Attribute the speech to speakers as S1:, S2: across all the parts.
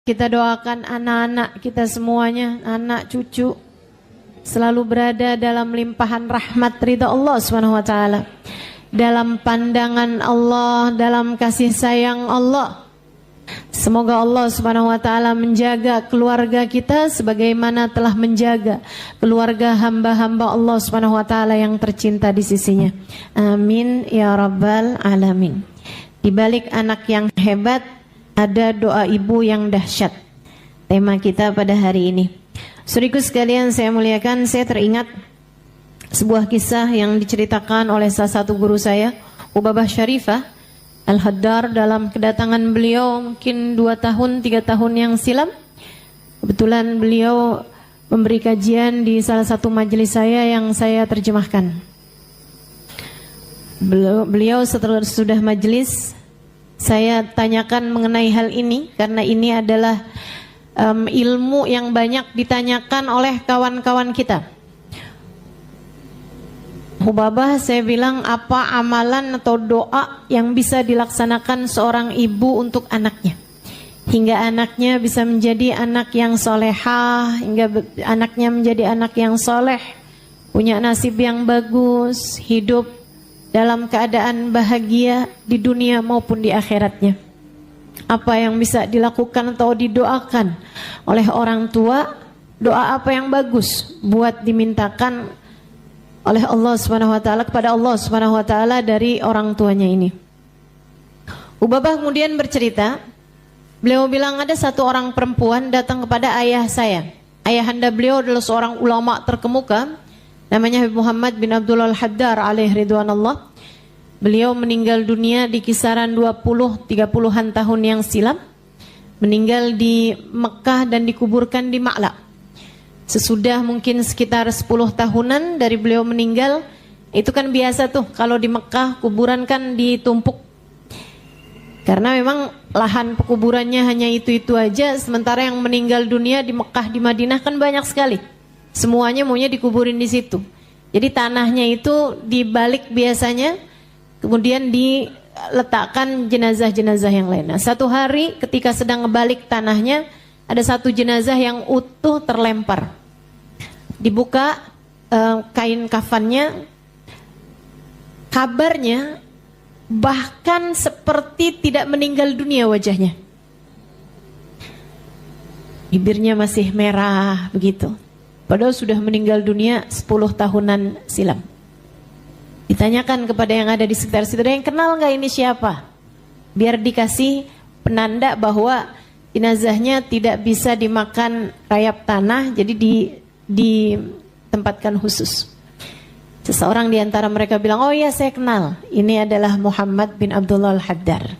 S1: Kita doakan anak-anak kita semuanya, anak cucu selalu berada dalam limpahan rahmat ridha Allah Subhanahu wa taala, dalam pandangan Allah, dalam kasih sayang Allah. Semoga Allah Subhanahu wa taala menjaga keluarga kita sebagaimana telah menjaga keluarga hamba-hamba Allah Subhanahu wa taala yang tercinta di sisinya. Amin ya rabbal alamin. Di balik anak yang hebat ada doa ibu yang dahsyat. Tema kita pada hari ini. Saudaraku sekalian saya muliakan, saya teringat sebuah kisah yang diceritakan oleh salah satu guru saya, Ubabah Syarifah Al-Haddar, dalam kedatangan beliau mungkin 2 tahun 3 tahun yang silam. Kebetulan beliau memberi kajian di salah satu majelis saya yang saya terjemahkan. Beliau setelah sudah majelis, saya tanyakan mengenai hal ini karena ini adalah ilmu yang banyak ditanyakan oleh kawan-kawan kita. Ubabah, saya bilang, apa amalan atau doa yang bisa dilaksanakan seorang ibu untuk anaknya hingga anaknya bisa menjadi anak yang solehah, hingga anaknya menjadi anak yang soleh, punya nasib yang bagus, hidup dalam keadaan bahagia di dunia maupun di akhiratnya. Apa yang bisa dilakukan atau didoakan oleh orang tua? Doa apa yang bagus buat dimintakan oleh Allah Subhanahu wa taala kepada Allah Subhanahu wa taala dari orang tuanya ini? Ubabah kemudian bercerita, beliau bilang ada satu orang perempuan datang kepada ayah saya. Ayahanda beliau adalah seorang ulama terkemuka, namanya Habib Muhammad bin Abdullah Al-Haddar alaihi ridwanallah. Beliau meninggal dunia di kisaran 20-30an tahun yang silam. Meninggal di Mekah dan dikuburkan di Ma'la. Sesudah mungkin sekitar 10 tahunan dari beliau meninggal. Itu kan biasa tuh, kalau di Mekah kuburan kan ditumpuk. Karena memang lahan pekuburannya hanya itu-itu aja. Sementara yang meninggal dunia di Mekah, di Madinah kan banyak sekali. Semuanya maunya dikuburin di situ. Jadi tanahnya itu dibalik biasanya, kemudian diletakkan jenazah-jenazah yang lain. Nah, satu hari ketika sedang ngebalik tanahnya, ada satu jenazah yang utuh terlempar. Dibuka kain kafannya, kabarnya bahkan seperti tidak meninggal dunia wajahnya. Bibirnya masih merah begitu. Padahal sudah meninggal dunia 10 tahunan silam. Ditanyakan kepada yang ada di sekitar situ, yang kenal nggak ini siapa? Biar dikasih penanda bahwa jenazahnya tidak bisa dimakan rayap tanah, jadi ditempatkan khusus. Seseorang di antara mereka bilang, oh iya saya kenal, ini adalah Muhammad bin Abdullah Al-Haddar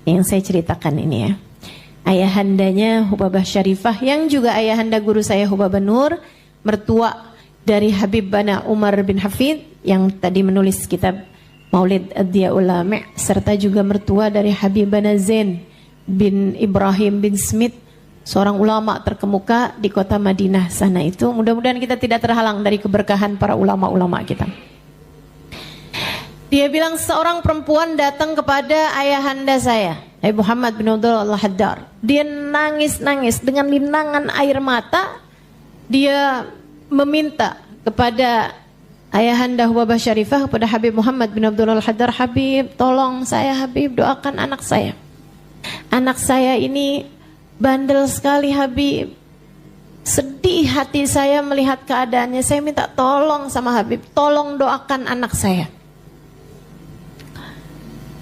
S1: yang saya ceritakan ini ya. Ayahandanya Ubabah Syarifah yang juga ayahanda guru saya Ubabah Nur, mertua dari Habib Bana Umar bin Hafid yang tadi menulis kitab Maulid Ad-Diyaul Lami', serta juga mertua dari Habib Bana Zain bin Ibrahim bin Smith, seorang ulama terkemuka di kota Madinah sana itu. Mudah-mudahan kita tidak terhalang dari keberkahan para ulama-ulama kita. Dia bilang seorang perempuan datang kepada ayahanda saya, Muhammad bin Abdullah Al-Haddar. Dia nangis-nangis dengan linangan air mata. Dia meminta kepada ayahanda Ubabah Syarifah, kepada Habib Muhammad bin Abdullah Al-Haddar, Habib tolong saya, Habib doakan anak saya. Anak saya ini bandel sekali Habib. Sedih hati saya melihat keadaannya. Saya minta tolong sama Habib, tolong doakan anak saya.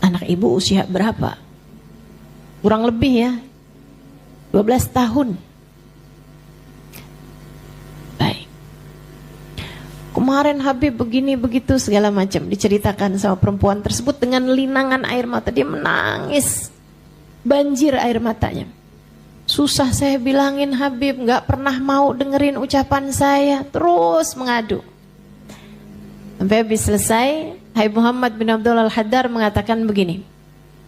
S1: Anak ibu usia berapa? Kurang lebih ya 12 tahun. Baik. Kemarin Habib begini begitu segala macam diceritakan sama perempuan tersebut dengan linangan air mata. Dia menangis, banjir air matanya. Susah saya bilangin Habib, gak pernah mau dengerin ucapan saya, terus mengadu. Sampai habis selesai, Habib Muhammad bin Abdullah Al-Haddar mengatakan begini,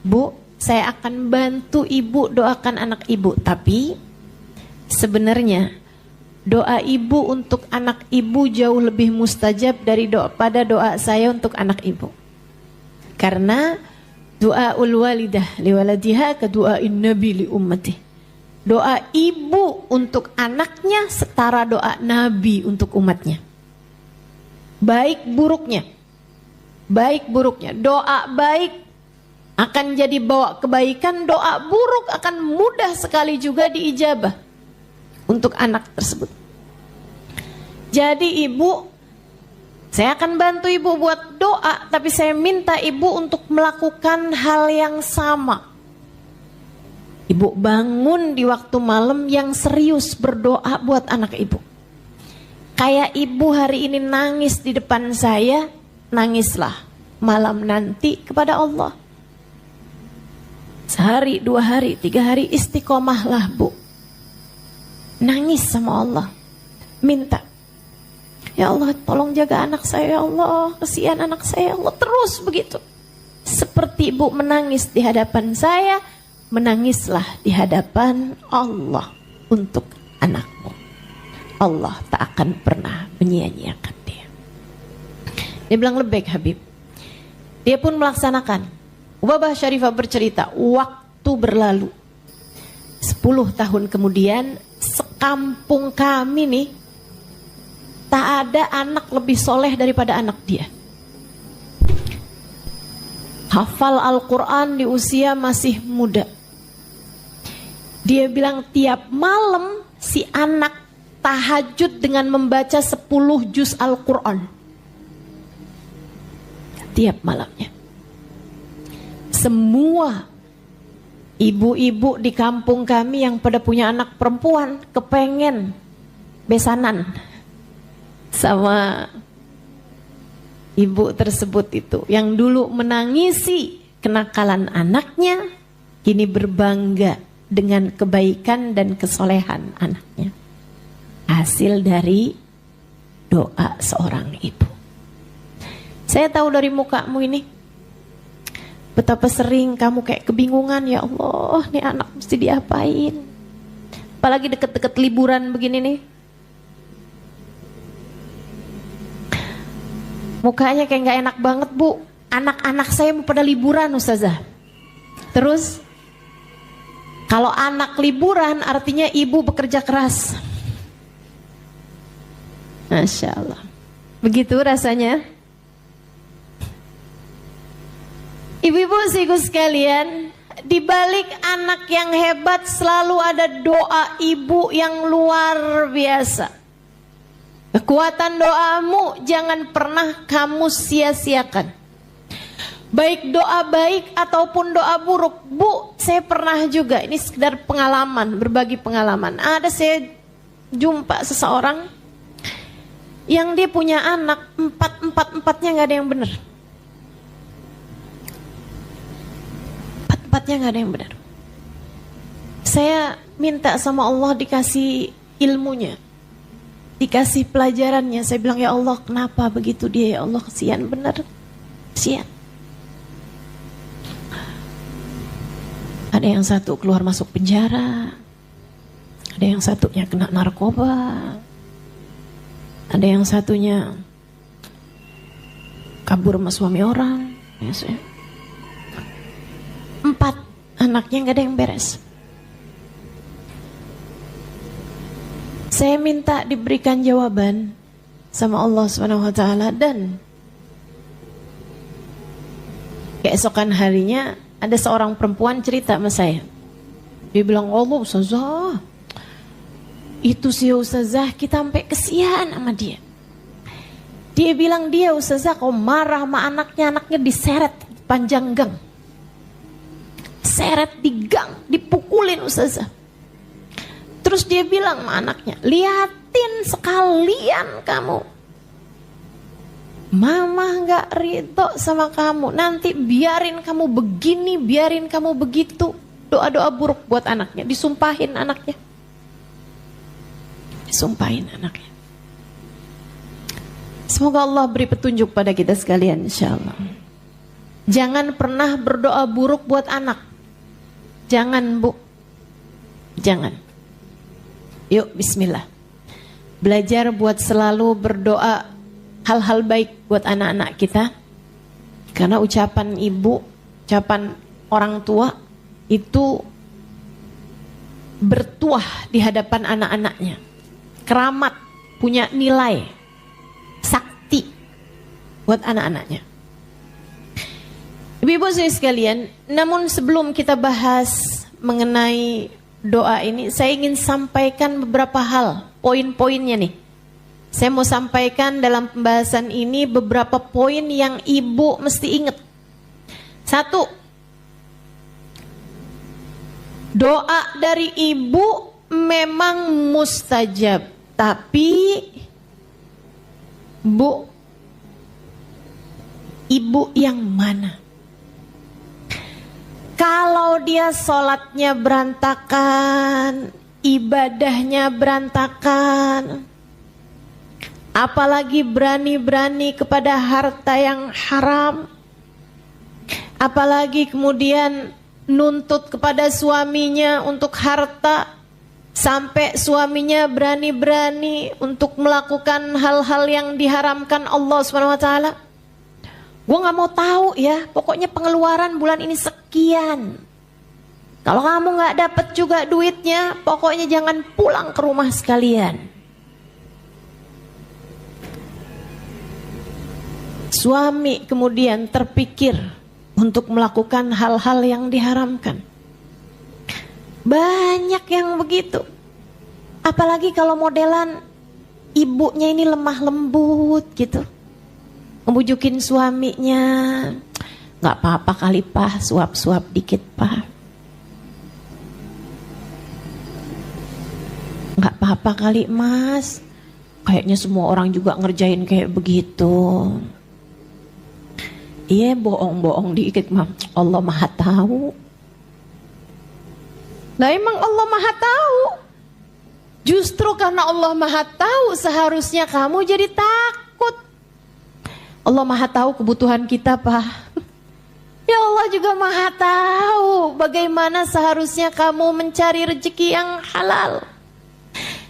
S1: Bu, saya akan bantu ibu doakan anak ibu, tapi sebenarnya doa ibu untuk anak ibu jauh lebih mustajab dari doa saya untuk anak ibu. Karena doa ul walidah li waladiha ka doa in nabi li ummati. Doa ibu untuk anaknya setara doa Nabi untuk umatnya. Baik buruknya, doa baik akan jadi bawa kebaikan, doa buruk akan mudah sekali juga diijabah untuk anak tersebut. Jadi ibu, saya akan bantu ibu buat doa, tapi saya minta ibu untuk melakukan hal yang sama. Ibu bangun di waktu malam yang serius berdoa buat anak ibu. Kayak ibu hari ini nangis di depan saya, nangislah malam nanti kepada Allah. Sehari, 2 hari, 3 hari istiqomahlah bu. Nangis sama Allah. Minta. Ya Allah tolong jaga anak saya ya Allah. Kasihan anak saya ya Allah. Terus begitu. Seperti ibu menangis di hadapan saya, menangislah di hadapan Allah untuk anakmu. Allah tak akan pernah menyia-nyiakan dia. Dia bilang lebih Habib. Dia pun melaksanakan. Ubabah Syarifah bercerita, waktu berlalu 10 tahun kemudian, sekampung kami nih tak ada anak lebih soleh daripada anak dia. Hafal Al-Quran di usia masih muda. Dia bilang tiap malam si anak tahajud dengan membaca 10 juz Al-Quran. Tiap malamnya. Semua ibu-ibu di kampung kami yang pada punya anak perempuan kepengen besanan sama ibu tersebut itu. Yang dulu menangisi kenakalan anaknya, kini berbangga dengan kebaikan dan kesolehan anaknya. Hasil dari doa seorang ibu. Saya tahu dari mukamu ini betapa sering kamu kayak kebingungan, ya Allah, nih anak mesti diapain. Apalagi deket-deket liburan begini nih. Mukanya kayak gak enak banget bu. Anak-anak saya mau pada liburan Ustazah. Terus kalau anak liburan artinya ibu bekerja keras. Masya Allah. Begitu rasanya. Ibu-ibu siku sekalian, di balik anak yang hebat selalu ada doa ibu yang luar biasa. Kekuatan doamu jangan pernah kamu sia-siakan. Baik doa baik ataupun doa buruk. Bu, saya pernah juga, ini sekedar pengalaman, berbagi pengalaman. Ada saya jumpa seseorang yang dia punya anak, empatnya gak ada yang benar. Empatnya gak ada yang benar. Saya minta sama Allah dikasih ilmunya, dikasih pelajarannya. Saya bilang, ya Allah kenapa begitu dia, ya Allah kesian benar, kesian. Ada yang satu keluar masuk penjara, ada yang satunya kena narkoba, ada yang satunya kabur sama suami orang. Yes, ya. 4 anaknya gak ada yang beres. Saya minta diberikan jawaban sama Allah SWT, dan keesokan harinya ada seorang perempuan cerita sama saya. Dia bilang, Allah Ustazah, itu si Ustazah kita sampai kesian sama dia. Dia bilang, dia Ustazah kalau marah sama anaknya, anaknya diseret panjang gang. Seret di gang, dipukulin Ustazah. Terus dia bilang sama anaknya, liatin sekalian kamu. Mama gak ridho sama kamu, nanti biarin kamu begini, biarin kamu begitu. Doa-doa buruk buat anaknya, disumpahin anaknya. Disumpahin anaknya. Semoga Allah beri petunjuk pada kita sekalian insyaallah. Jangan pernah berdoa buruk buat anak. Jangan bu, jangan. Yuk bismillah. Belajar buat selalu berdoa hal-hal baik buat anak-anak kita. Karena ucapan ibu, ucapan orang tua itu bertuah di hadapan anak-anaknya. Keramat, punya nilai, sakti buat anak-anaknya. Ibu-ibu sekalian, namun sebelum kita bahas mengenai doa ini, saya ingin sampaikan beberapa hal, poin-poinnya nih. Saya mau sampaikan dalam pembahasan ini beberapa poin yang ibu mesti ingat. Satu, doa dari ibu memang mustajab, tapi bu, ibu yang mana? Kalau dia sholatnya berantakan, ibadahnya berantakan, apalagi berani-berani kepada harta yang haram, apalagi kemudian nuntut kepada suaminya untuk harta, sampai suaminya berani-berani untuk melakukan hal-hal yang diharamkan Allah SWT. Gue gak mau tahu ya, pokoknya pengeluaran bulan ini sekian. Kalau kamu gak dapat juga duitnya, pokoknya jangan pulang ke rumah sekalian. Suami kemudian terpikir untuk melakukan hal-hal yang diharamkan. Banyak yang begitu. Apalagi kalau modelan ibunya ini lemah lembut gitu. Membujukin suaminya, gak apa-apa kali Pak, suap-suap dikit Pak. Gak apa-apa kali Mas, kayaknya semua orang juga ngerjain kayak begitu. Iya, bohong-bohong dikit mah, Allah Maha tahu. Nah emang Allah Maha tahu. Justru karena Allah Maha tahu, seharusnya kamu jadi takut. Allah Maha tahu kebutuhan kita, Pak. Ya Allah juga Maha tahu bagaimana seharusnya kamu mencari rezeki yang halal.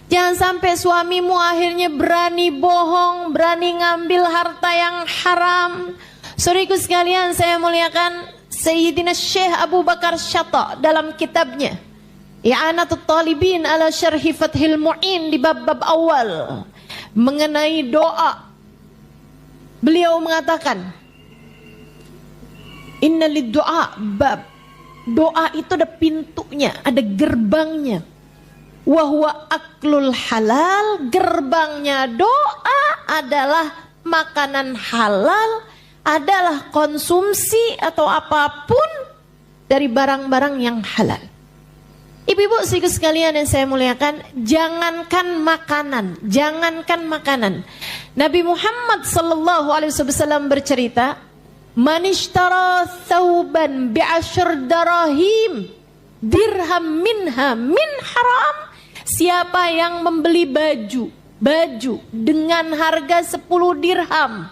S1: Jangan sampai suamimu akhirnya berani bohong, berani ngambil harta yang haram. Saudaraku sekalian, saya muliakan Sayyidina Syekh Abu Bakar Syatta dalam kitabnya I'anatul Talibin ala Syarhi Fathil Mu'in di bab-bab awal mengenai doa. Beliau mengatakan, inna lid doa bab. Doa itu ada pintunya, ada gerbangnya. Wahwa aklul halal, gerbangnya doa adalah makanan halal, adalah konsumsi atau apapun dari barang-barang yang halal. Ibu-ibu sekalian yang saya muliakan, jangankan makanan. Nabi Muhammad sallallahu alaihi wasallam bercerita, "Man ishtara thawban bi'ashr darahim dirham minha min haram." Siapa yang membeli baju dengan harga 10 dirham,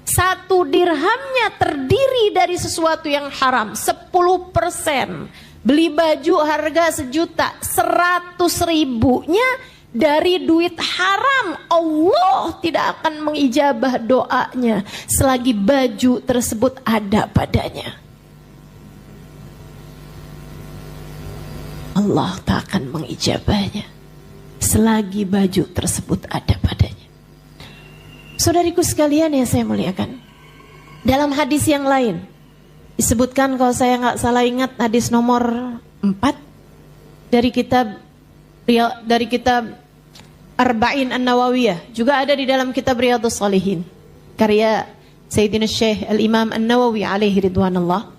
S1: 1 dirhamnya terdiri dari sesuatu yang haram, 10%. Beli baju harga 1 juta, 100 ribunya dari duit haram. Allah tidak akan mengijabah doanya selagi baju tersebut ada padanya. Allah tak akan mengijabahnya selagi baju tersebut ada padanya. Saudariku sekalian yang saya muliakan, dalam hadis yang lain disebutkan, kalau saya nggak salah ingat, hadis nomor 4 dari kitab Arba'in An-Nawawiyah, juga ada di dalam kitab Riyadhus Shalihin karya Sayyidina Syekh Al-Imam An-Nawawi alaihi ridwanullah.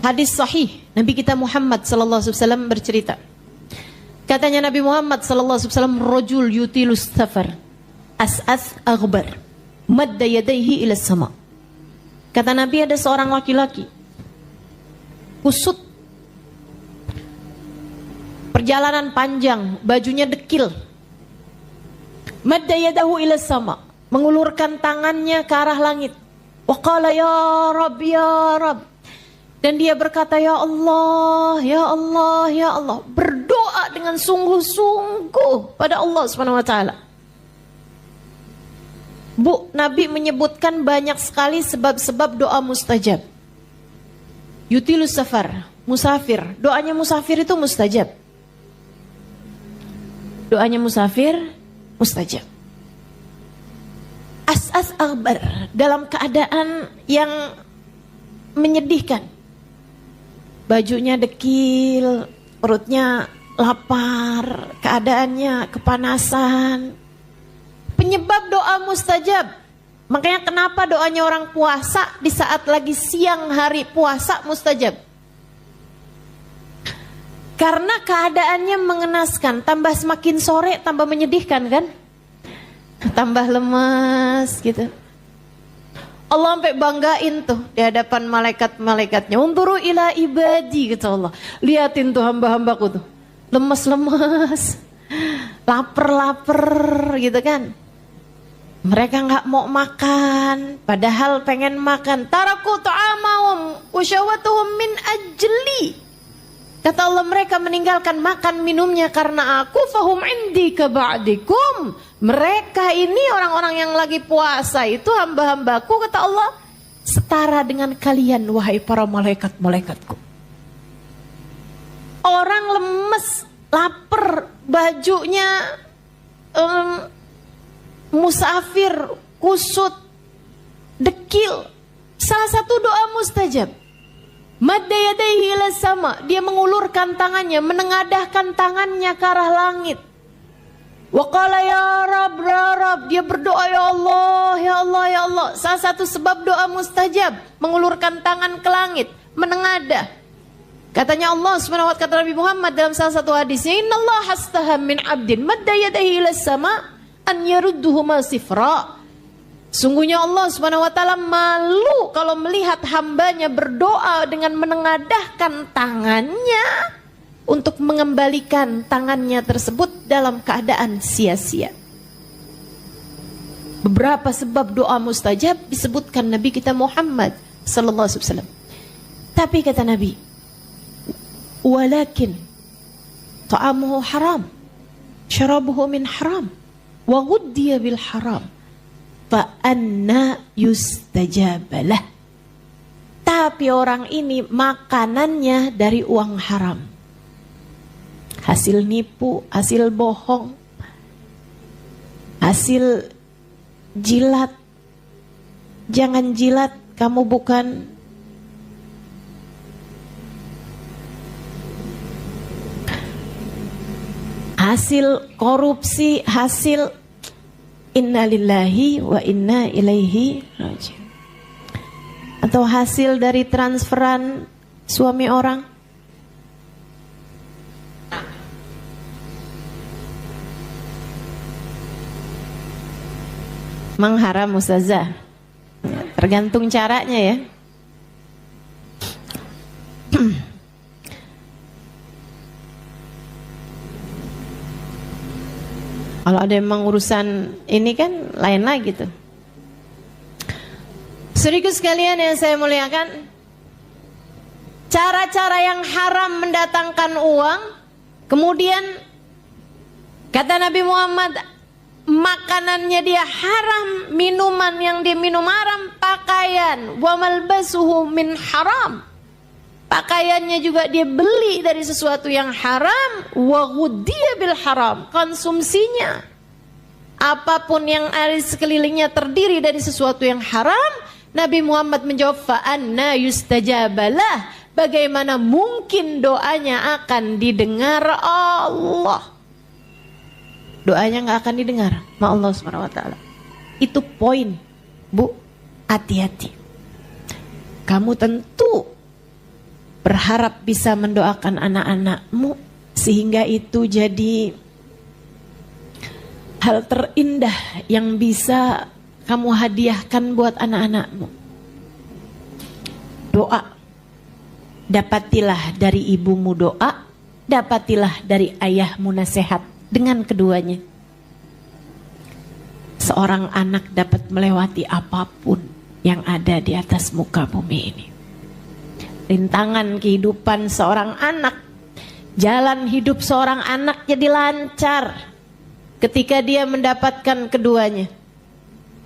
S1: Hadis sahih, Nabi kita Muhammad sallallahu alaihi wasallam bercerita. Katanya Nabi Muhammad sallallahu alaihi wasallam, rajul yutilus safar as'ath aghbar madda yadayhi ila sama. Kata Nabi, ada seorang laki-laki kusut, perjalanan panjang, bajunya dekil, madda yadahu ila sama, mengulurkan tangannya ke arah langit. Wa qala ya Rabb ya Rabb, dan dia berkata, ya Allah, ya Allah, ya Allah, berdoa dengan sungguh-sungguh pada Allah Subhanahu wa taala. Bu, Nabi menyebutkan banyak sekali sebab-sebab doa mustajab. Yutilus safar, musafir. Doanya musafir itu mustajab. Doanya musafir mustajab. As-as aghbar, dalam keadaan yang menyedihkan. Bajunya dekil, perutnya lapar, keadaannya kepanasan. Penyebab doa mustajab. Makanya kenapa doanya orang puasa di saat lagi siang hari puasa mustajab? Karena keadaannya mengenaskan, tambah semakin sore tambah menyedihkan kan? Tambah lemas gitu. Allah sampai banggain tuh di hadapan malaikat-malaikatnya. Unzuru ila ibadi, kata Allah. Liatin tuh hamba-hambaku tuh. Lemes-lemes, lapar-lapar gitu kan. Mereka nggak mau makan, padahal pengen makan. Taraku ta'amahum wa syahwatuhum min ajli. Kata Allah, mereka meninggalkan makan minumnya karena aku. Fahum indi kaba'dikum. Mereka ini orang-orang yang lagi puasa itu hamba-hambaku, kata Allah, setara dengan kalian wahai para malaikat-malaikatku. Orang lemes, lapar, bajunya musafir, kusut, dekil. Salah satu doa mustajab. Madda yadayhi ila sama. Dia mengulurkan tangannya, menengadahkan tangannya ke arah langit. Wa qala ya Rabb, ya Rabb. Dia berdoa, ya Allah, ya Allah, ya Allah. Salah satu sebab doa mustajab, mengulurkan tangan ke langit, menengadah. Katanya Allah Subhanahu wa ta'ala, kata Nabi Muhammad dalam salah satu hadisnya, innallaha hastaha min 'abdin madda yadayhi ila sama an yarudduhuma sifra. Sungguhnya Allah Subhanahu wa ta'ala malu kalau melihat hambanya berdoa dengan menengadahkan tangannya untuk mengembalikan tangannya tersebut dalam keadaan sia-sia. Beberapa sebab doa mustajab disebutkan Nabi kita Muhammad sallallahu alaihi wasallam. Tapi kata Nabi, walakin ta'amuhu haram, syarabuhu min haram, wa ghuddiya bil haram, fa anna yustajabalah. Tapi orang ini makanannya dari uang haram, hasil nipu, hasil bohong, hasil jilat. Jangan jilat, kamu bukan hasil korupsi, hasil innalillahi wa inna ilaihi raji'un, atau hasil dari transferan suami orang. Mengharam ustazah, tergantung caranya ya. Kalau ada memang urusan ini kan lain lagi tuh. Saudaraku sekalian yang saya muliakan, cara-cara yang haram mendatangkan uang, kemudian kata Nabi Muhammad, makanannya dia haram, minuman yang dia minum haram, pakaian wa malbasuhu min haram, pakaiannya juga dia beli dari sesuatu yang haram, wa ghuddiya bil haram, konsumsinya apapun yang ada di sekelilingnya terdiri dari sesuatu yang haram. Nabi Muhammad menjawab, fa anna yustajabalah, bagaimana mungkin doanya akan didengar Allah? Doanya nggak akan didengar sama Allah Subhanahu wa ta'ala. Itu poin, Bu, hati-hati. Kamu tentu berharap bisa mendoakan anak-anakmu sehingga itu jadi hal terindah yang bisa kamu hadiahkan buat anak-anakmu. Doa. Dapatilah dari ibumu doa, dapatilah dari ayahmu nasihat. Dengan keduanya, seorang anak dapat melewati apapun yang ada di atas muka bumi ini. Rintangan kehidupan seorang anak, jalan hidup seorang anak jadi lancar ketika dia mendapatkan keduanya.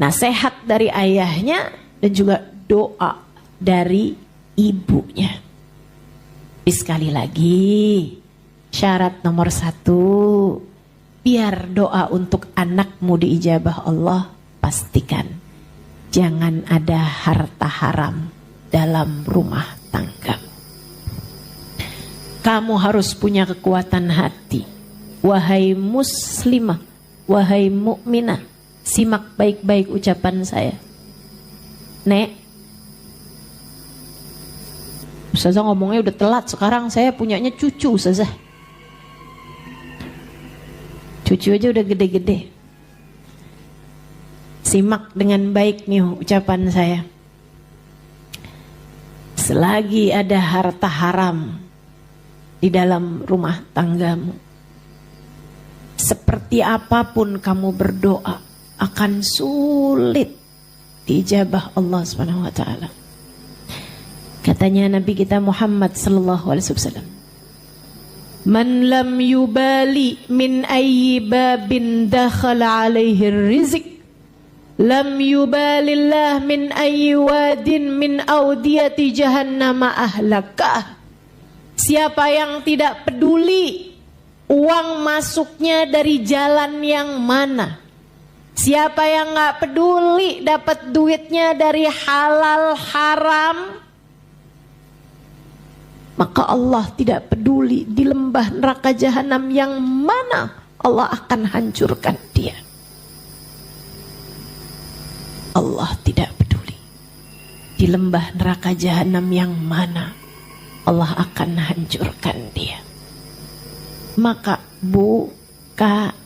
S1: Nasihat dari ayahnya dan juga doa dari ibunya. Tapi sekali lagi, syarat nomor 1, biar doa untuk anakmu diijabah Allah, pastikan jangan ada harta haram dalam rumah tangga. Kamu harus punya kekuatan hati. Wahai muslimah, wahai mukminah, simak baik-baik ucapan saya. Nek, Ustazah ngomongnya udah telat, sekarang saya punyanya cucu Ustazah. Cucu aja udah gede-gede. Simak dengan baik nih ucapan saya. Selagi ada harta haram di dalam rumah tanggamu, seperti apapun kamu berdoa akan sulit diijabah Allah Subhanahu wa taala. Katanya Nabi kita Muhammad sallallahu alaihi wasallam, "Man lam yubali min ayyi babin dakhala alaihi rizq, lam yubalillah min ayyi wadin min audiyati jahannam ahlakah." Siapa yang tidak peduli uang masuknya dari jalan yang mana, siapa yang gak peduli dapat duitnya dari halal haram, maka Allah tidak peduli di lembah neraka jahanam yang mana Allah akan hancurkan dia. Allah tidak peduli di lembah neraka jahanam yang mana Allah akan hancurkan dia. Maka Bu, Kak,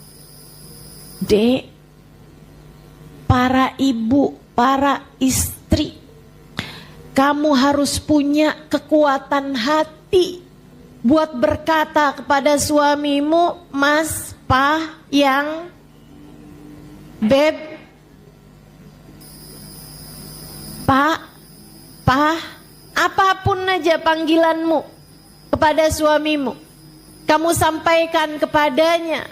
S1: Dek, para ibu, para istri, kamu harus punya kekuatan hati buat berkata kepada suamimu, Mas, Pah, Yang, Beb, Pak, Pah, apapun aja panggilanmu kepada suamimu, kamu sampaikan kepadanya,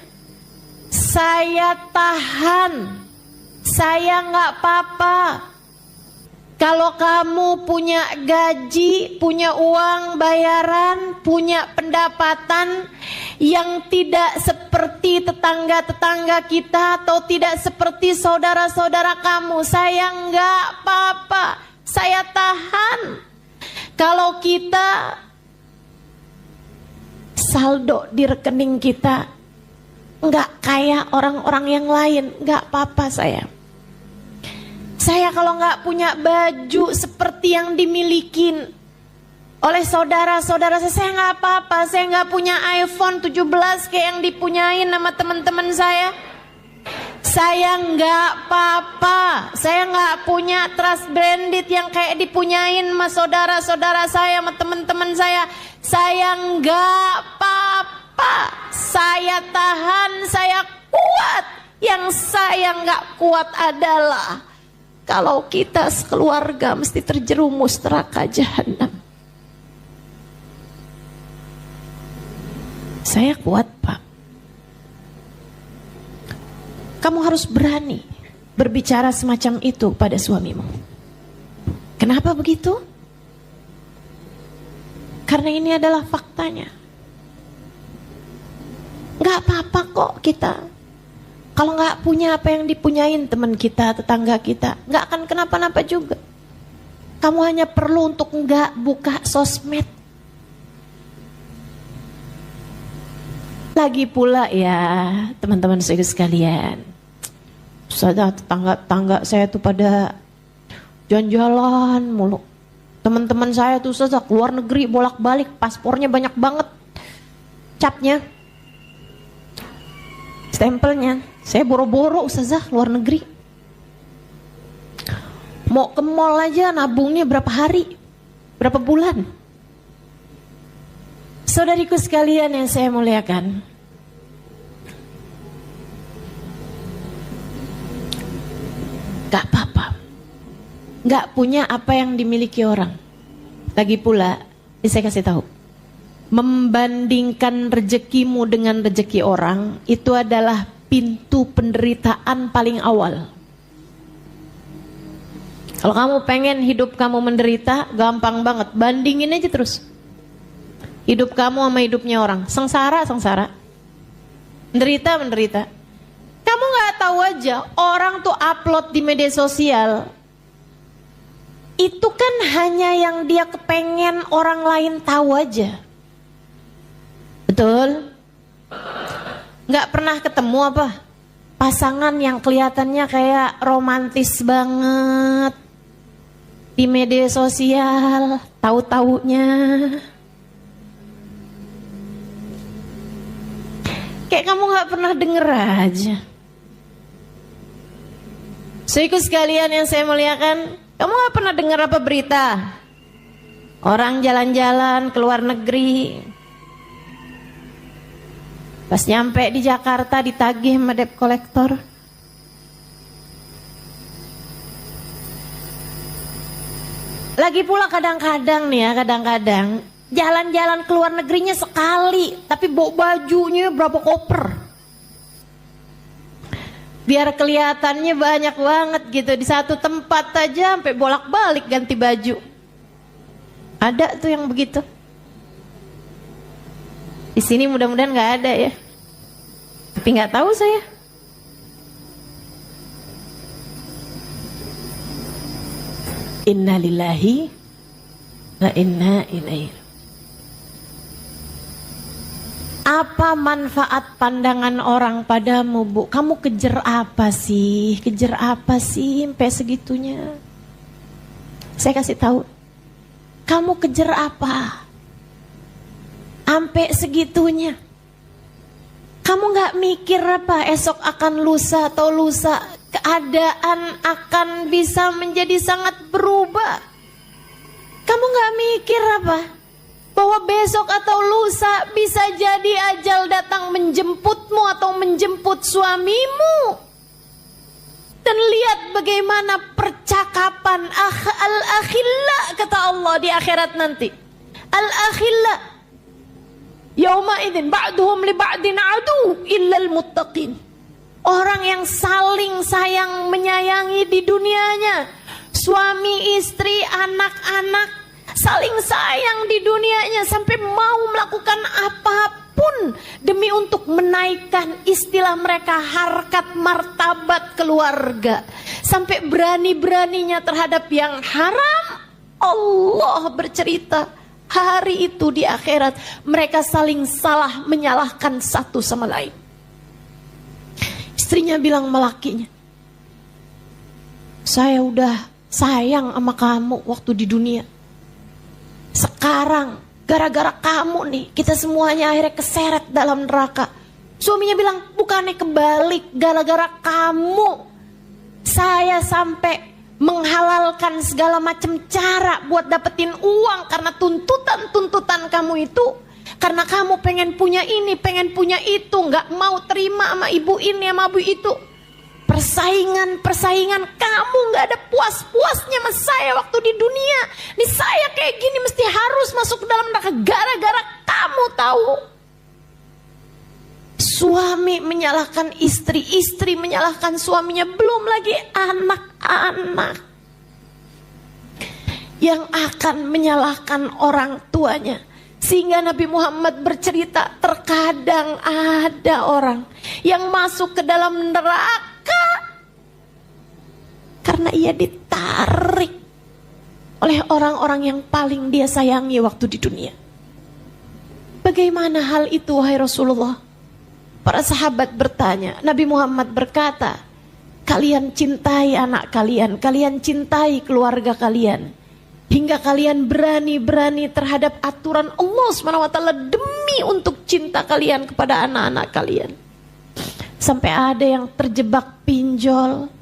S1: saya tahan, saya nggak apa-apa. Kalau kamu punya gaji, punya uang bayaran, punya pendapatan yang tidak seperti tetangga-tetangga kita atau tidak seperti saudara-saudara kamu, saya nggak apa-apa, saya tahan. Kalau kita saldo di rekening kita nggak kayak orang-orang yang lain, nggak apa-apa saya. Saya kalau nggak punya baju seperti yang dimiliki oleh saudara-saudara saya nggak apa-apa. Saya nggak punya iPhone 17 kayak yang dipunyain sama teman-teman saya. Saya nggak apa-apa. Saya nggak punya trust branded yang kayak dipunyain sama saudara-saudara saya, sama teman-teman saya. Saya nggak apa-apa. Saya tahan, saya kuat. Yang saya nggak kuat adalah kalau kita sekeluarga mesti terjerumus neraka jahanam. Saya kuat, Pak. Kamu harus berani berbicara semacam itu pada suamimu. Kenapa begitu? Karena ini adalah faktanya. Gak apa-apa kok kita. Kalau nggak punya apa yang dipunyain teman kita, tetangga kita, nggak akan kenapa-napa juga. Kamu hanya perlu untuk nggak buka sosmed. Lagi pula ya, teman-teman saya sekalian, tetangga-tetangga saya tuh pada jalan-jalan mulu. Teman-teman saya tuh keluar negeri bolak-balik, paspornya banyak banget, capnya, stempelnya. Saya boro-boro Ustazah luar negeri. Mau ke mall aja nabungnya berapa hari, berapa bulan. Saudariku sekalian yang saya muliakan, gak apa-apa, gak punya apa yang dimiliki orang. Lagi pula, saya kasih tahu, membandingkan rezekimu dengan rezeki orang itu adalah pintu penderitaan paling awal. Kalau kamu pengen hidup kamu menderita, gampang banget, bandingin aja terus. Hidup kamu sama hidupnya orang. Sengsara. Menderita. Kamu gak tahu aja, orang tuh upload di media sosial, itu kan hanya yang dia kepengen orang lain tahu aja. Betul? Gak pernah ketemu apa? Pasangan yang kelihatannya kayak romantis banget di media sosial, tahu-taunya kayak kamu gak pernah denger aja. Saudaraku sekalian yang saya muliakan, kamu gak pernah dengar apa berita orang jalan-jalan ke luar negeri, pas nyampe di Jakarta ditagih sama debt collector. Lagi pula kadang-kadang jalan-jalan ke luar negerinya sekali, tapi bawa bajunya berapa koper, biar kelihatannya banyak banget gitu. Di satu tempat aja sampai bolak-balik ganti baju. Ada tuh yang begitu. Di sini mudah-mudahan nggak ada ya, tapi nggak tahu saya. Innalillahi wa inna ilaihi. Apa manfaat pandangan orang padamu, Bu? Kamu kejar apa sih? Sampai segitunya? Saya kasih tahu. Kamu kejar apa? Sampai segitunya. Kamu gak mikir apa esok akan lusa atau lusa keadaan akan bisa menjadi sangat berubah? Kamu gak mikir apa? Bahwa besok atau lusa bisa jadi ajal datang menjemputmu atau menjemput suamimu. Dan lihat bagaimana percakapan al-akhilla, kata Allah di akhirat nanti. Al-akhilla yauma idzin ba'duhum li ba'din adu illal muttaqin. Orang yang saling sayang menyayangi di dunianya, suami, istri, anak-anak, saling sayang di dunianya sampai mau melakukan apapun demi untuk menaikkan istilah mereka harkat martabat keluarga, sampai berani-beraninya terhadap yang haram. Allah bercerita hari itu di akhirat mereka saling salah menyalahkan satu sama lain. Istrinya bilang sama lakinya, saya udah sayang sama kamu waktu di dunia. Sekarang gara-gara kamu nih kita semuanya akhirnya keseret dalam neraka. Suaminya bilang, bukannya kebalik, gara-gara kamu saya sampai menghalalkan segala macam cara buat dapetin uang karena tuntutan kamu itu. Karena kamu pengen punya ini, pengen punya itu, gak mau terima sama ibu ini, sama ibu itu. Persaingan kamu gak ada puas-puasnya sama saya waktu di dunia. Nih saya kayak gini mesti harus masuk ke dalam neraka gara-gara kamu tahu. Suami menyalahkan istri, istri menyalahkan suaminya, belum lagi anak-anak yang akan menyalahkan orang tuanya. Sehingga Nabi Muhammad bercerita, terkadang ada orang yang masuk ke dalam neraka karena ia ditarik oleh orang-orang yang paling dia sayangi waktu di dunia. Bagaimana hal itu, wahai Rasulullah? Para sahabat bertanya. Nabi Muhammad berkata, kalian cintai anak kalian, kalian cintai keluarga kalian, hingga kalian berani-berani terhadap aturan Allah SWT demi untuk cinta kalian kepada anak-anak kalian. Sampai ada yang terjebak pinjol,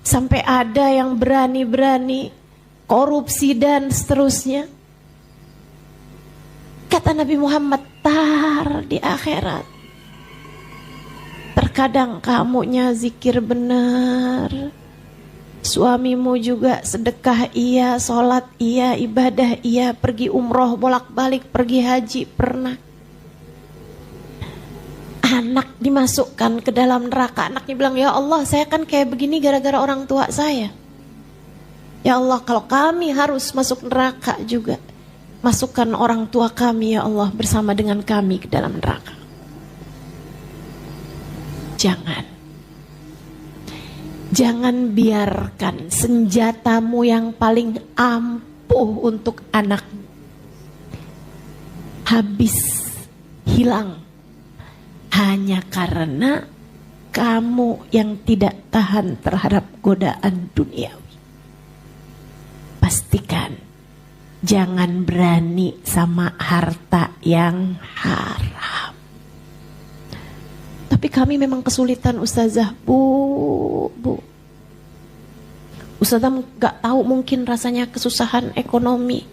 S1: sampai ada yang berani-berani korupsi dan seterusnya. Kata Nabi Muhammad, tar di akhirat, terkadang kamunya zikir benar, suamimu juga sedekah iya, sholat iya, ibadah iya, pergi umroh bolak-balik, pergi haji pernah. Anak dimasukkan ke dalam neraka. Anaknya bilang, ya Allah saya kan kayak begini gara-gara orang tua saya. Ya Allah kalau kami harus masuk neraka juga, masukkan orang tua kami ya Allah bersama dengan kami ke dalam neraka. Jangan biarkan senjatamu yang paling ampuh untuk anak habis, hilang, hanya karena kamu yang tidak tahan terhadap godaan duniawi. Pastikan jangan berani sama harta yang haram. Tapi kami memang kesulitan Ustazah, Bu. Ustazah gak tahu mungkin rasanya kesusahan ekonomi.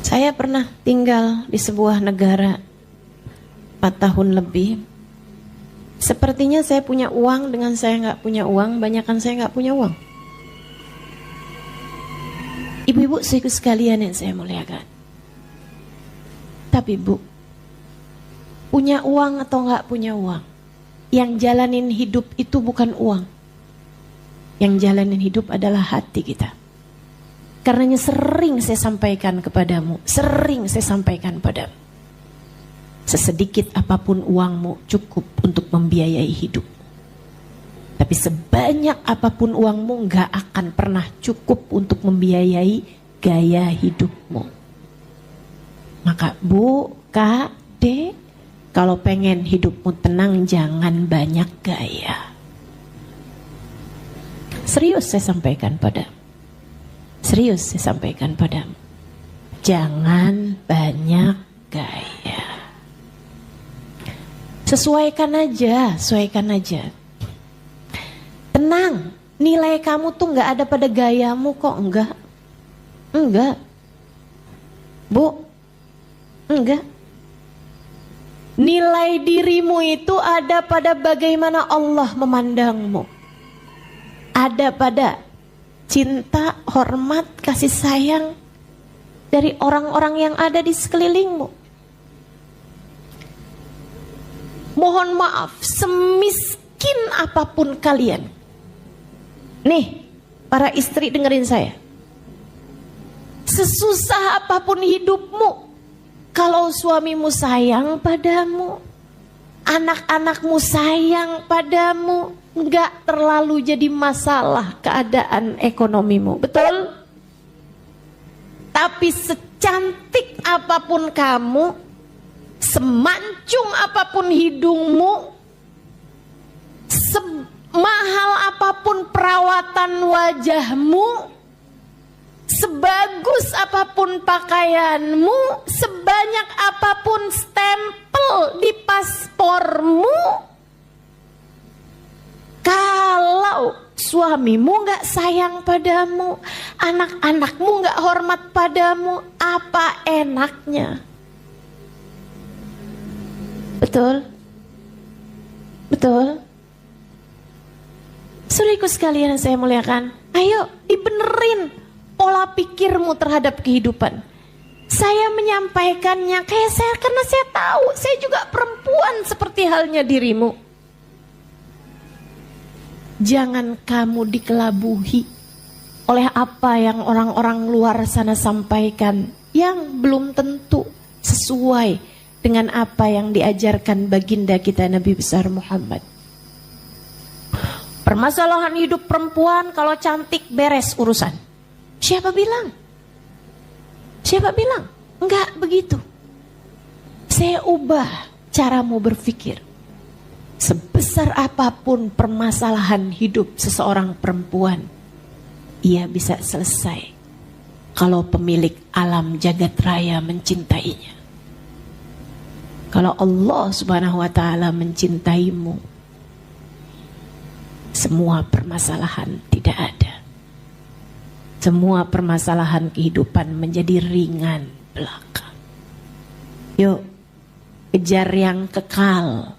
S1: Saya pernah tinggal di sebuah negara 4 tahun lebih. Sepertinya saya punya uang dengan saya gak punya uang, banyakan saya gak punya uang. Ibu-ibu sekalian yang saya muliakan. Tapi Bu, punya uang atau gak punya uang, yang jalanin hidup itu bukan uang. Yang jalanin hidup adalah hati kita. Karenanya sering saya sampaikan kepadamu, sesedikit apapun uangmu cukup untuk membiayai hidup. Tapi sebanyak apapun uangmu gak akan pernah cukup untuk membiayai gaya hidupmu. Maka Bu, Kak, Dek, kalau pengen hidupmu tenang jangan banyak gaya. Serius saya sampaikan padamu. Jangan banyak gaya. Sesuaikan aja. Tenang, nilai kamu tuh gak ada pada gayamu kok, enggak. Bu, enggak. Nilai dirimu itu ada pada bagaimana Allah memandangmu. Ada pada cinta, hormat, kasih sayang dari orang-orang yang ada di sekelilingmu. Mohon maaf, semiskin apapun kalian. Nih, para istri dengerin saya. Sesusah apapun hidupmu, kalau suamimu sayang padamu, anak-anakmu sayang padamu, enggak terlalu jadi masalah keadaan ekonomimu, betul? Tapi secantik apapun kamu, semancung apapun hidungmu, semahal apapun perawatan wajahmu, sebagus apapun pakaianmu, sebanyak apapun stempel di paspormu, kalau suamimu gak sayang padamu, anak-anakmu gak hormat padamu, apa enaknya? Betul? Saudaraku sekalian saya muliakan, ayo dibenerin pola pikirmu terhadap kehidupan. Saya menyampaikannya karena saya tahu saya juga perempuan seperti halnya dirimu. Jangan kamu dikelabuhi oleh apa yang orang-orang luar sana sampaikan yang belum tentu sesuai dengan apa yang diajarkan baginda kita Nabi besar Muhammad. Permasalahan hidup perempuan kalau cantik beres urusan. Siapa bilang? Enggak begitu. Saya ubah caramu berpikir. Sebesar apapun permasalahan hidup seseorang perempuan, ia bisa selesai kalau pemilik alam jagat raya mencintainya. Kalau Allah Subhanahu wa ta'ala mencintaimu, semua permasalahan tidak ada. Semua permasalahan kehidupan menjadi ringan belaka. Yuk, kejar yang kekal.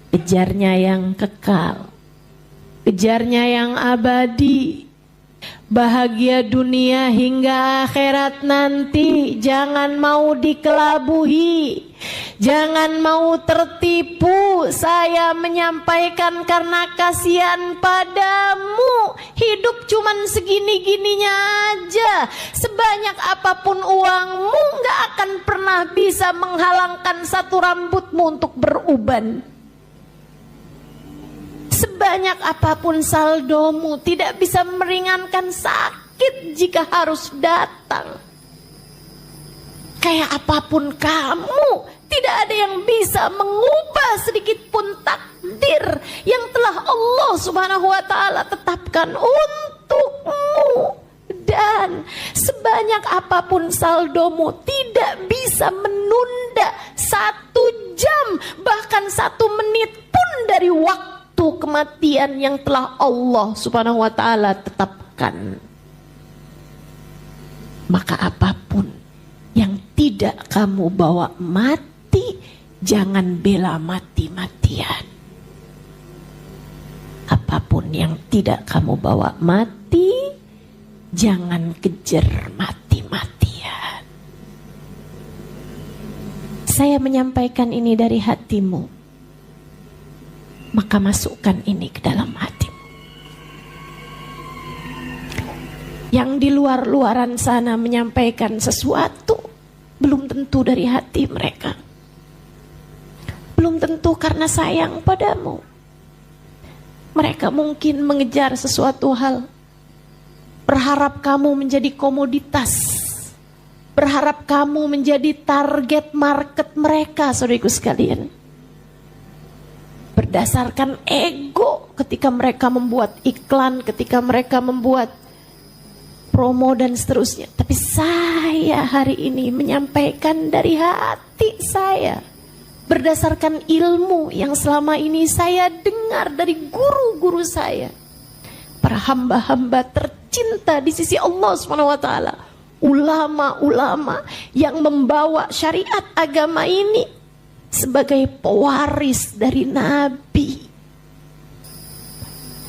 S1: Kejarnya yang kekal. Kejarnya yang abadi. Bahagia dunia hingga akhirat nanti. Jangan mau dikelabuhi. Jangan mau tertipu. Saya menyampaikan karena kasihan padamu. Hidup cuman segini-gininya aja. Sebanyak apapun uangmu gak akan pernah bisa menghalangkan satu rambutmu untuk beruban. Sebanyak apapun saldomu tidak bisa meringankan sakit jika harus datang. Kayak apapun kamu, tidak ada yang bisa mengubah sedikit pun takdir yang telah Allah Subhanahu wa Ta'ala tetapkan untukmu. Dan sebanyak apapun saldomu tidak bisa menunda 1 jam, bahkan 1 menit pun dari waktu kematian yang telah Allah Subhanahu wa Ta'ala tetapkan. Maka apapun yang tidak kamu bawa mati, jangan bela mati-matian. Apapun yang tidak kamu bawa mati, jangan kejar mati-matian. Saya menyampaikan ini dari hatimu, maka masukkan ini ke dalam hatimu. Yang di luar-luaran sana menyampaikan sesuatu, belum tentu dari hati mereka. Belum tentu karena sayang padamu. Mereka mungkin mengejar sesuatu hal, berharap kamu menjadi komoditas, berharap kamu menjadi target market mereka, saudariku sekalian. Berdasarkan ego ketika mereka membuat iklan, ketika mereka membuat promo dan seterusnya. Tapi saya hari ini menyampaikan dari hati saya, berdasarkan ilmu yang selama ini saya dengar dari guru-guru saya, para hamba-hamba tercinta di sisi Allah SWT, ulama-ulama yang membawa syariat agama ini sebagai pewaris dari Nabi.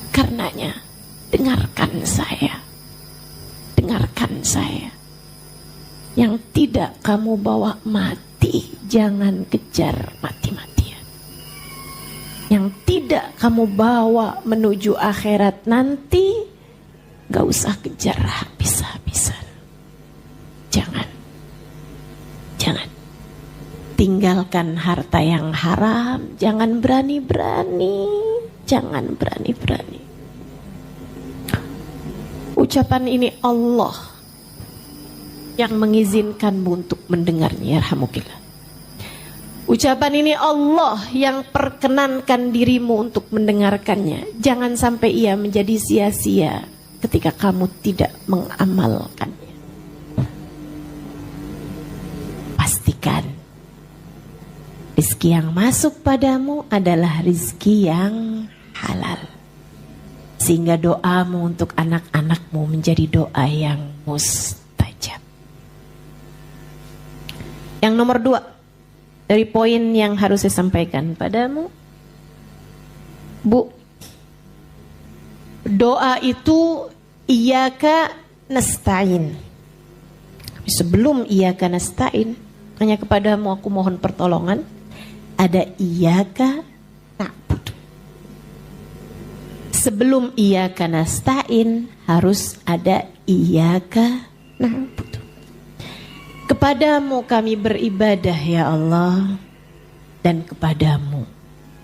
S1: Karenanya dengarkan saya. Dengarkan saya. Yang tidak kamu bawa mati, jangan kejar mati-matian. Yang tidak kamu bawa menuju akhirat nanti, gak usah kejar habis-habisan. Jangan. Jangan. Tinggalkan harta yang haram. Jangan berani-berani. Jangan berani-berani. Ucapan ini Allah yang mengizinkanmu untuk mendengarnya, yarhamukillah. Ucapan ini Allah yang perkenankan dirimu untuk mendengarkannya. Jangan sampai ia menjadi sia-sia ketika kamu tidak mengamalkannya. Pastikan rezeki yang masuk padamu adalah rezeki yang halal. Sehingga doamu untuk anak-anakmu menjadi doa yang mustajab. Yang nomor 2 dari poin yang harus saya sampaikan padamu, Bu, doa itu iyyaka nasta'in. Sebelum iyyaka nasta'in, hanya kepadamu aku mohon pertolongan, ada iyyaka na'budu. Sebelum iyyaka nasta'in harus ada iyyaka na'budu. Kepadamu kami beribadah ya Allah, dan kepadamu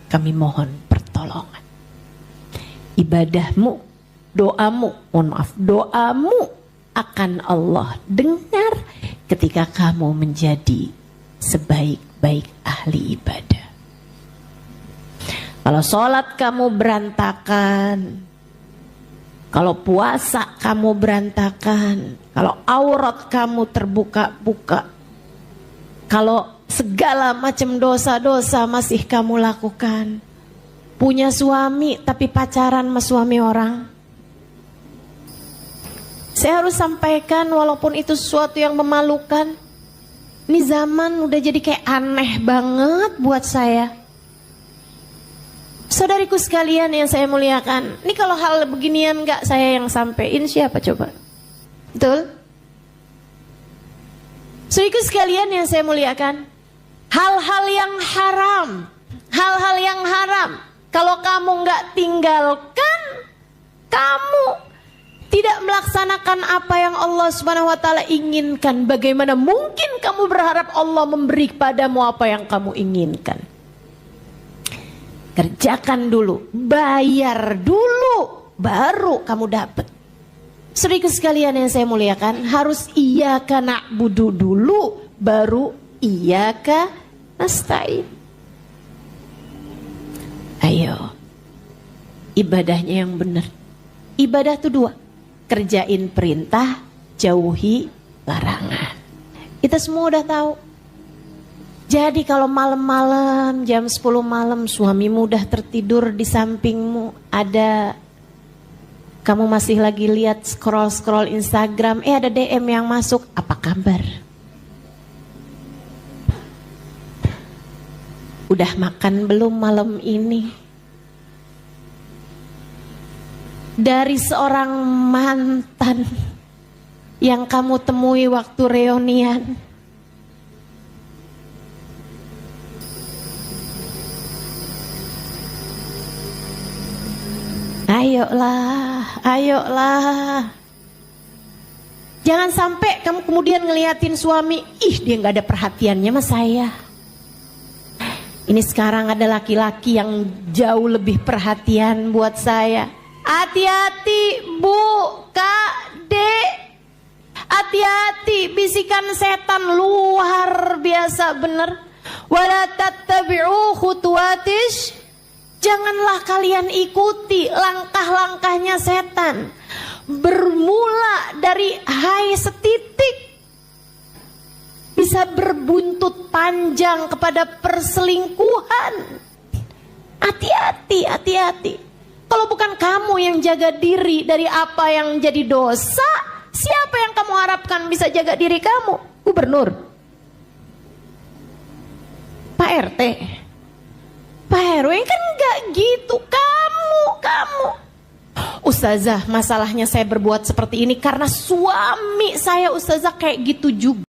S1: kami mohon pertolongan. Ibadahmu, doamu akan Allah dengar ketika kamu menjadi sebaik-baik ahli ibadah. Kalau sholat kamu berantakan, kalau puasa kamu berantakan, kalau aurat kamu terbuka-buka, kalau segala macam dosa-dosa masih kamu lakukan, punya suami tapi pacaran sama suami orang, saya harus sampaikan walaupun itu sesuatu yang memalukan, ini zaman udah jadi kayak aneh banget buat saya. Saudariku sekalian yang saya muliakan, ini kalau hal beginian gak saya yang sampein, siapa coba? Betul? Saudariku sekalian yang saya muliakan, hal-hal yang haram. Hal-hal yang haram. Kalau kamu nggak tinggalkan, kamu tidak melaksanakan apa yang Allah Subhanahu wa taala inginkan. Bagaimana mungkin kamu berharap Allah memberi padamu apa yang kamu inginkan? Kerjakan dulu, bayar dulu, baru kamu dapat. Saudara sekalian yang saya muliakan, harus iyyaka na'budu dulu, baru iyyaka nasta'in. Ayo, ibadahnya yang benar. Ibadah itu dua, kerjain perintah, jauhi larangan. Kita semua udah tahu. Jadi kalau malam-malam jam 10 malam suamimu udah tertidur di sampingmu, ada kamu masih lagi lihat scroll Instagram, ada DM yang masuk, apa kabar? Udah makan belum malam ini? Dari seorang mantan yang kamu temui waktu reunian. Ayolah. Jangan sampai kamu kemudian ngeliatin suami, dia gak ada perhatiannya sama saya. Ini sekarang ada laki-laki yang jauh lebih perhatian buat saya. Hati-hati Bu, Kak, Dek. Hati-hati, bisikan setan luar biasa bener. Wala tattabi'u khutuwatish. Janganlah kalian ikuti langkah-langkahnya setan. Bermula dari hai setitik, bisa berbuntut panjang kepada perselingkuhan. Hati-hati. Kalau bukan kamu yang jaga diri dari apa yang jadi dosa, siapa yang kamu harapkan bisa jaga diri kamu? Gubernur? Pak RT? Pak RW? Kan enggak gitu. Kamu. Ustazah, masalahnya saya berbuat seperti ini karena suami saya Ustazah kayak gitu juga.